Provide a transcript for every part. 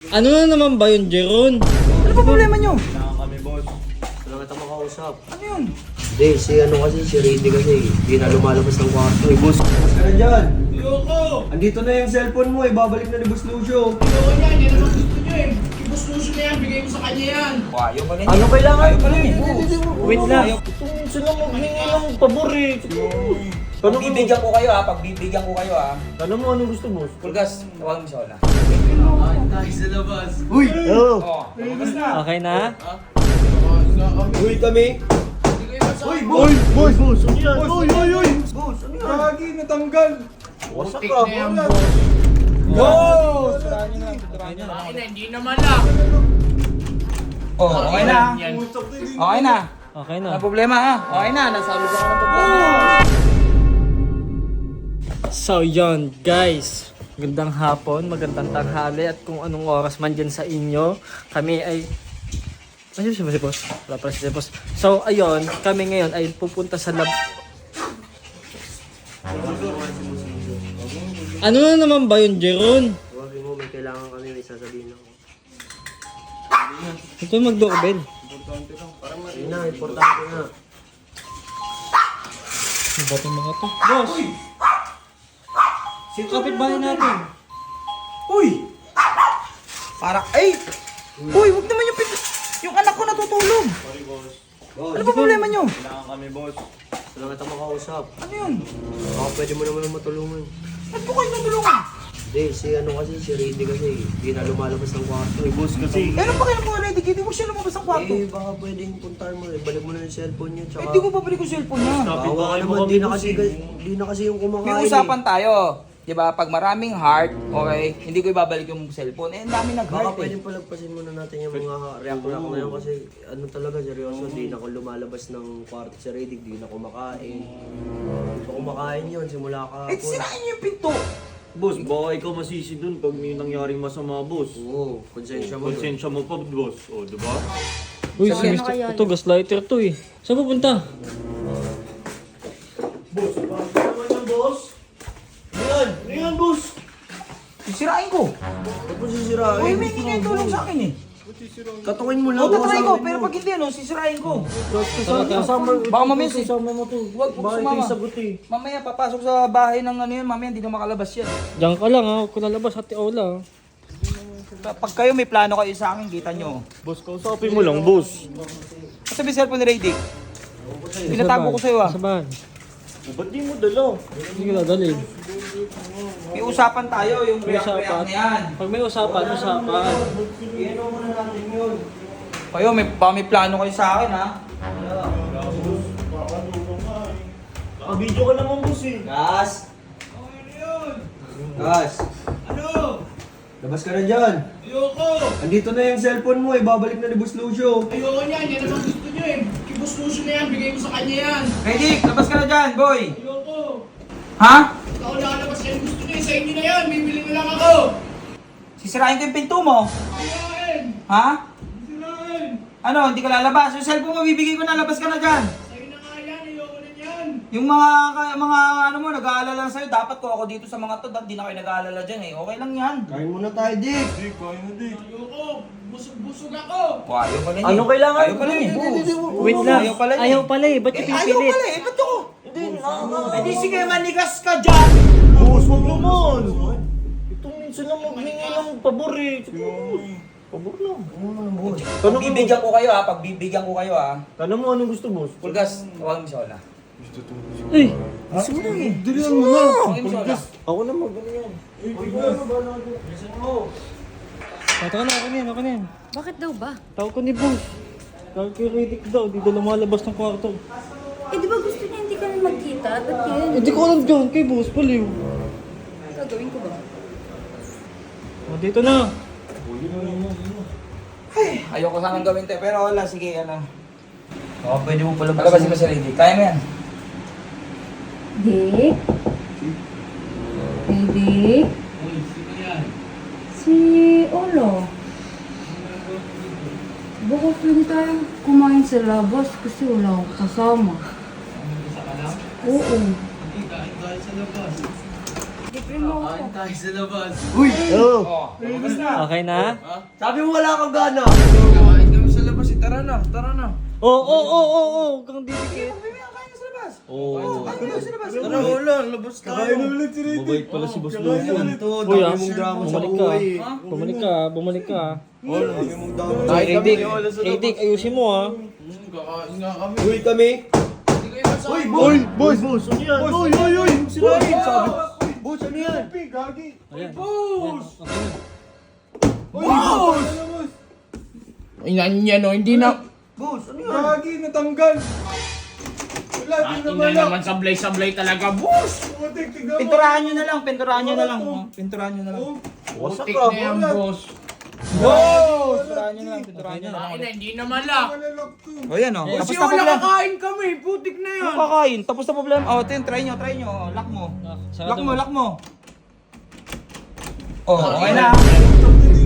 Ano na naman ba yun, Jeron? Ano ba problema nyo? Kailangan kami, boss. Wala kita makausap. Ano yun? Hindi, si Randy kasi, hindi na lumalabas ng kwarto eh. Boss, mas ka na dyan. Ayoko! Andito na yung cellphone mo eh, babalik na ni Boss Lucio. Ayoko yan, yan naman gusto nyo eh. I-boss Lucio na yan, bigay mo sa kanya yan. Ayaw pa rin. Ano kailangan? Ayaw pa rin eh. Wait lang. Sila maghingi ng pabor eh. Pagbibigyan ko kayo ha, pagbibigyan ko kayo ha. Ano mo, anong gusto mo? Pulgas, tawagin mo si Ola. Ay, sa labas. Uy! Oh, Oo, lumabas na. okay na? Uy kami! Hindi kayo masama. Uy, boss! Boss! Boss! Ano yan? Uy! Boss, ano yan? Lagi, natanggal. Wasak Tik ka! na yan, boss. Boss! Ay na, hindi naman lang. Oh, okay na. Yan. Okay na. Okay na. Walang problema ha. Okay na, nasabi ko ng problema. So yon guys, magandang hapon, magandang tanghali at kung anong oras man dyan sa inyo, kami ay... Ayun siya ba si boss? Wala pala si boss. So ayun, kami ngayon ay pupunta sa lab... Ano na naman ba yun, Jeron? Huwag mo, may kailangan kami, may sasabihin ako. Ito yung mag-doorbell. Ayun na, importante na. Ano ba itong mga to? Boss! Si kapitbahay natin. Uy! Para, ay! Uy, wag naman yung anak ko natutulog. Sorry, boss. Boss, Ano ba problema nyo? Kailangan kami, boss. wala kita makausap. Ano yun? Baka pwede mo naman matulungan. Ba't po kayo natulungan? Hindi, si Randy kasi, hindi na lumalabas ng kwarto eh. Boss kasi. Eh, ano pa kayo po ready? Hindi mo siya lumabas ng kwarto. Eh, baka pwedeng puntahan mo eh. Balik mo na yung cellphone niya. Eh, Tsaka, di ko babalik yung cellphone niya. bawa ka naman, di na kasi yung kumakain May usapan tayo. Di ba? Pag maraming heart, okay, hindi ko ibabalik yung cellphone. Eh, ang dami Baka nag-heart eh. pwedeng palagpasin muna natin yung mga react-react na yun kasi ano talaga seryoso, di na ako lumalabas ng kwarto si Randy, di na kumakain. Di pa kumakain yun, simula ka. Eh, sirain niyo yung pinto. Boss, baka ikaw masisi dun pag may nangyaring masama, boss. Oo, konsensya mo. Konsensya mo pa, boss. O, diba? Uy, Sabi, si Mr. Ito, gaslighter to eh. Saan pupunta? Boss, bakit naman yan, boss? Ano yan, boss? Sisirain ko. Ba't mo sisirain? Uy, may hingi tulong sa akin eh. Katukin mo lang. O, tatry ko. Pero pag hindi, ano, sisirain ko. Baka mamaya si... Huwag sumama. Mamaya papasok sa bahay ng ano yun, mamaya hindi na makalabas yan. Diyan ka lang ha, huwag ko lalabas, Ate Ola. Pag kayo may plano kayo sa akin, kita nyo. Boss, kausapin mo lang, boss. Sabi cellphone ni Radic. Pinatago ko sa'yo ah. Sa bahay. O, ba't di mo dala? Hindi ko dadalhin. May usapan tayo, yung May react-react usapan. na yan. Pag may usapan, usapan. Iyan mo na natin yun. Kayo, baka may plano kayo sa akin ha. Naka-video ka naman, boss eh. Gas! Gas! Ano? Labas ka na dyan. Ayoko! Andito na yung cellphone mo eh, babalik na ni Boss Lucio. Ayoko yan, yan naman gusto nyo eh. I-boss Lucio na yan, bigay mo sa kanya yan. Radic, labas ka na dyan, boy. Ayoko! Ha? Ako nakalabas kayo gusto nyo eh, sa inyo na yan, bibili na lang ako! Sisirain ko yung pinto mo. Sirain! Ha? Sirain! Ano, hindi ka lalabas. Yung cellphone mo, bibigay ko na, labas ka na dyan. Sa'yo na nga yan, ayoko na yan! Yung mga ano mo, nag-aalala sa'yo, dapat ko ako dito sa mga to, di na kayo nag-aalala dyan eh. Okay lang yan. Kain muna tayo, Dick. Ayoko! Busog-busog ako! Oh, ayaw pala niya. Ano kailangan? Ayaw pala niya. Wait lang. Ayaw pala niya. Ayaw pala eh, ba't yung Ayaw pipilit? pala eh, ba't ako? Eh di sige, manigas ka dyan. Boss, wag naman. Ito minsan lang maghingi ng pabor eh. Pabor lang. Pagbibigyan ko kayo ha, pagbibigyan ko kayo ha. Tanong mo anong gusto, boss? Pulgas, tawagin mo si Ola. Uy, Dilihan mo na. Tawagin mo si Ola. Ako na mag-ano yan. ito ka na, okay na yan, okay na yan. Bakit daw ba? Tawag ko ni Boss. Tawag kay Riddick daw, di daw lumalabas ng kwarto. Eh, di ba gusto niya hindi kami magkita? Ba't yun? Hindi ko alam dyan, kay Boss, paliw. Gagawin ko ba? O, dito na. Ayoko sanang gawin to, pero wala, sige, ano. Baka pwede mo palabas. Palabasin mo si Lady. Kaya mo yan. Dick? Hey, Dick? Si Olo. Bukas lang tayo kumain sa labas kasi wala akong kasama. Oo. Libre mo ako. Tayo sa labas. Oh, lumabas na. Okay na? Sabi mo wala kang gana. Kain kami sa labas. Tara na, tara na. Oo. Kung didikit. Kain na sa labas. Oo. Kain na sa labas. Tara, wala. Labas tayo. Mabait pala si Boss Lucio. Kuya, Dami mong drama sa bumalik ka. buhay. Bumalik ka. Dami mong drama sa Hey, Dick, ayusin mo ha. Kakain nga kami. Uy kami. Hindi kayo masama. Boy, boss, ano yan? Uy, Sirain. Sabi. Boss, ano yan? Ayan. Boss! Okay na. Boss! Inan niya no, hindi na. Boss, ano yan? Gagi, natanggal. Wala, di naman sablay-sablay talaga, boss! Pinturahan nyo na lang, pinturahan nyo na lang. Pinturahan nyo na lang. Putik na yan, boss. Pinturahan nyo na lang, pinturahan nyo na lang. Ay na, hindi naman lang. O yan o, tapos Kasi na wala problema. kakain kami, putik na yan. Kakain, tapos na problema. O, try nyo. Lock mo. Lock mo. Oh, okay na.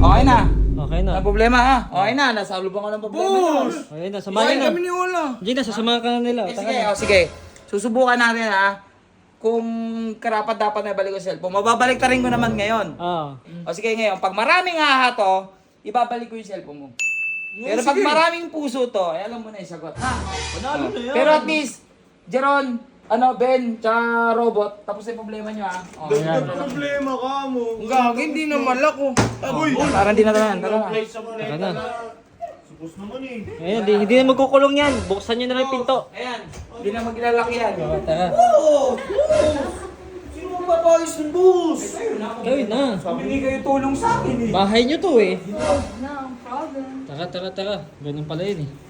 Okay na. Okay na. Wala problema ha. Okay na, nasa lubang ko ng problema. Boss! Okay na, samahan Kain na. kami ni Ola. Gina, sasamahan ka na nila. Sige. Susubukan natin ha. Kung karapat dapat na ibalik ko yung cellphone, mababalik ta rin ko naman ngayon. O sige ngayon, pag maraming haha to, ibabalik ko yung cellphone mo. Pero pag maraming puso to, alam mo na yung sagot. Ha? Panalo na yan. Pero at least, Jeron, Ben, tsaka Robot, tapos yung problema nyo ha. O, yan. Problema ka mo. Gagi, hindi naman lako. Parang di na tanan. Tara na. Taka na. Boss naman eh. Ayun, hindi na magkukulong yan. Buksan nyo na lang yung pinto. Ayan, hindi na maglalaki yan. Tara. Sino ang papayos ng boss? Kayo na. Hindi kayo tulong sa akin eh. Bahay nyo to eh. No problem. Tara. Ganun pala yun eh.